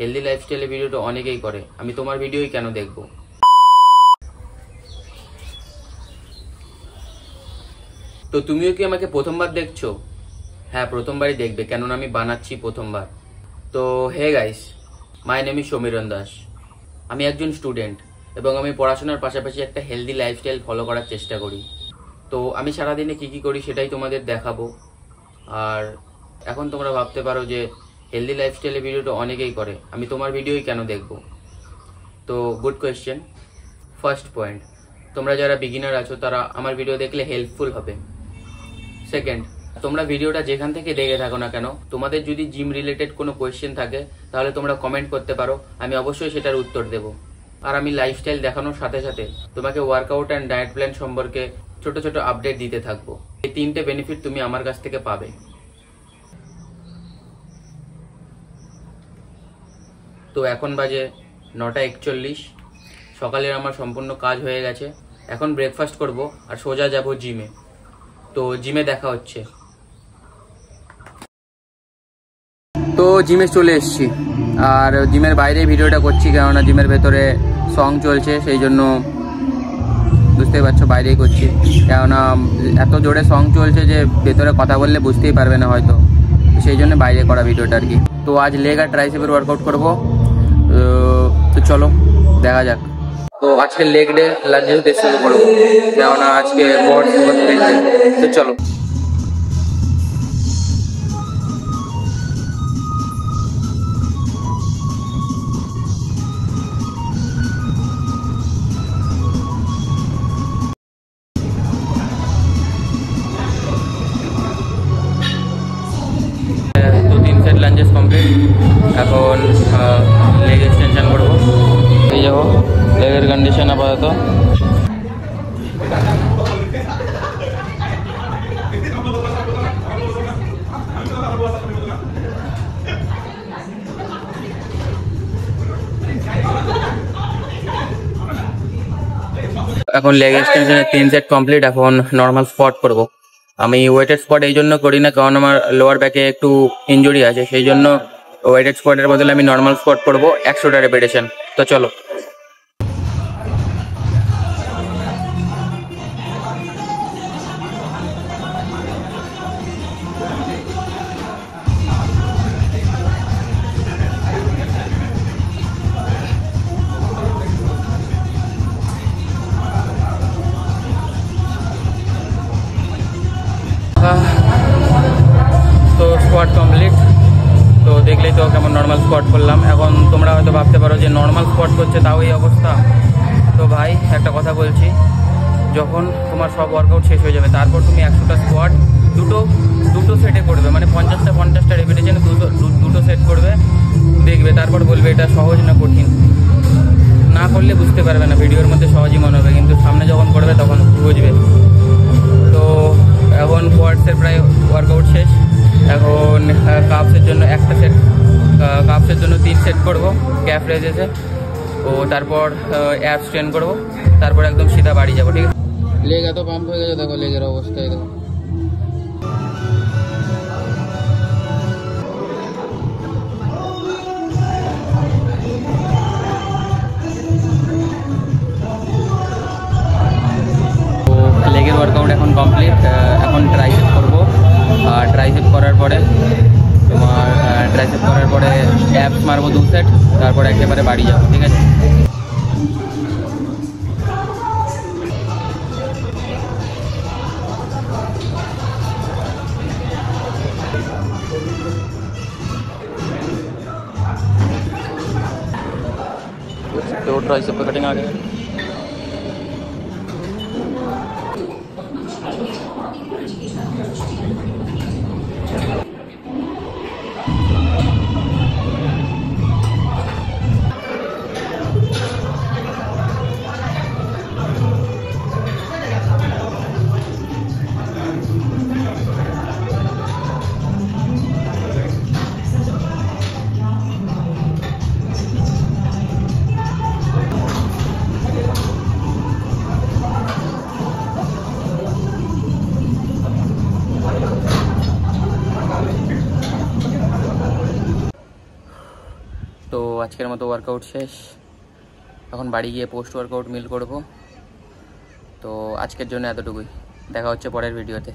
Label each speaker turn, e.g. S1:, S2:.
S1: Healthy লাইফস্টাইলের ভিডিওটা অনেকেই করে, আমি তোমার ভিডিওই কেন দেখব? তো তুমিও কি আমাকে প্রথমবার দেখছো? হ্যাঁ, প্রথমবারই দেখবে, কেননা আমি বানাচ্ছি প্রথমবার। তো hey guys, my name is Samiran Das. আমি একজন স্টুডেন্ট এবং আমি পড়াশোনার পাশাপাশি একটা হেলদি লাইফস্টাইল ফলো করার চেষ্টা করি। তো আমি সারাদিনে কি করি সেটাই তোমাদের দেখাবো। আর এখন তোমরা ভাবতে পারো যে হেলদি লাইফস্টাইলের ভিডিওটা অনেকেই করে, আমি তোমার ভিডিওই কেন দেখব? তো গুড কোয়েশ্চেন। ফার্স্ট পয়েন্ট, তোমরা যারা বিগিনার আছো তারা আমার ভিডিও দেখলে হেল্পফুল হবে। সেকেন্ড, তোমরা ভিডিওটা যেখান থেকে দেখে থাকো না কেন, তোমাদের যদি জিম রিলেটেড কোনো কোয়েশ্চেন থাকে তাহলে তোমরা কমেন্ট করতে পারো, আমি অবশ্যই সেটার উত্তর দেব। আর আমি লাইফস্টাইল দেখানোর সাথে সাথে তোমাকে ওয়ার্কআউট অ্যান্ড ডায়েট প্ল্যান সম্পর্কে ছোট ছোট আপডেট দিতে থাকবো। এই 3টে বেনিফিট তুমি আমার কাছ থেকে পাবে। তো এখন বাজে 9:41, সকালের আমার সম্পূর্ণ কাজ হয়ে গেছে। এখন ব্রেকফাস্ট করব আর সোজা যাব জিমে। তো জিমে দেখা হচ্ছে। তো জিমে চলে এসেছি আর জিমের বাইরে ভিডিওটা করছি, কেননা জিমের ভেতরে সং চলছে, সেই জন্য বুঝতেই পারছো বাইরেই করছি। কেননা এত জোরে সং চলছে যে ভেতরে কথা বললে বুঝতেই পারবে না হয়তো, সেই জন্য বাইরে করা ভিডিওটা আর কি। তো আজ লেগ আর ট্রাইসেপের ওয়ার্কআউট করবো। তো চলো দেখা যাক। তো আজকে লেগ ডে লাঞ্চেস দিয়ে শুরু করবো, কেননা আজকে বড় দিবস রয়েছে। তো চলো। তো 3 সেট লাঞ্চেস কমপ্লিট, এখন লেগ এক্সটেনশন করবো। এই যাবো লেগের কন্ডিশন আপাতত। এখন লেগ এক্সটেনশনের 3 সেট কমপ্লিট, এখন নর্মাল স্কোয়াট করবো। আমি ওয়েটেড স্কোয়াট এই জন্য করি না কারণ আমার লোয়ার ব্যাকে একটু ইনজুরি আছে, সেই জন্য ওয়েটেড স্কোয়াটের বদলে আমি নর্মাল স্কোয়াট করবো 100টা রেপিটেশন। তো চলো। তো স্কোয়াট কমপ্লিট। তো দেখলেই তো কেমন নর্মাল স্কোয়াট করলাম। এখন তোমরা হয়তো ভাবতে পারো যে নর্মাল স্কোয়াট করছে তাও এই অবস্থা। তো ভাই একটা কথা বলছি, যখন তোমার সব ওয়ার্কআউট শেষ হয়ে যাবে তারপর তুমি 100টা স্কোয়াট দুটো সেটে করবে, মানে 50টা রেপিটেশনে দুটো সেট করবে, দেখবে তারপর বলবে এটা সহজ না কঠিন। না করলে বুঝতে পারবে না, ভিডিওর মধ্যে সহজই মনে হবে, কিন্তু সামনে যখন করবে তখন বুঝবে। তো এখন কোয়াডসের প্রায় ওয়ার্কআউট শেষ। এখন কাপসের জন্য একটা সেট, কাপসের জন্য 3 সেট করবো ক্যাফ রেজেসে। ও তারপর অ্যাপস ট্রেন করবো, তারপর একদম সিধা বাড়ি যাবো। ঠিক আছে, লেগ এত পাম্প হয়ে গেছে, দেখো লেগের অবস্থায় দেখো। লেগের ওয়ার্কআউট এখন কমপ্লিট। এখন ট্রাইসেপ করবো, আর ট্রাইসেপ করার পরে তোমার অ্যাপস মারবো 2 সেট, তারপরে একেবারে বাড়ি যাবো। ঠিক আছে, तो ट्राइसेप पे कटिंग आ गया। তো আজকের মতো ওয়ার্কআউট শেষ, এখন বাড়ি গিয়ে পোস্ট ওয়ার্কআউট মিল করব। তো আজকের জন্য এতটুকুই, দেখা হচ্ছে পরের ভিডিওতে।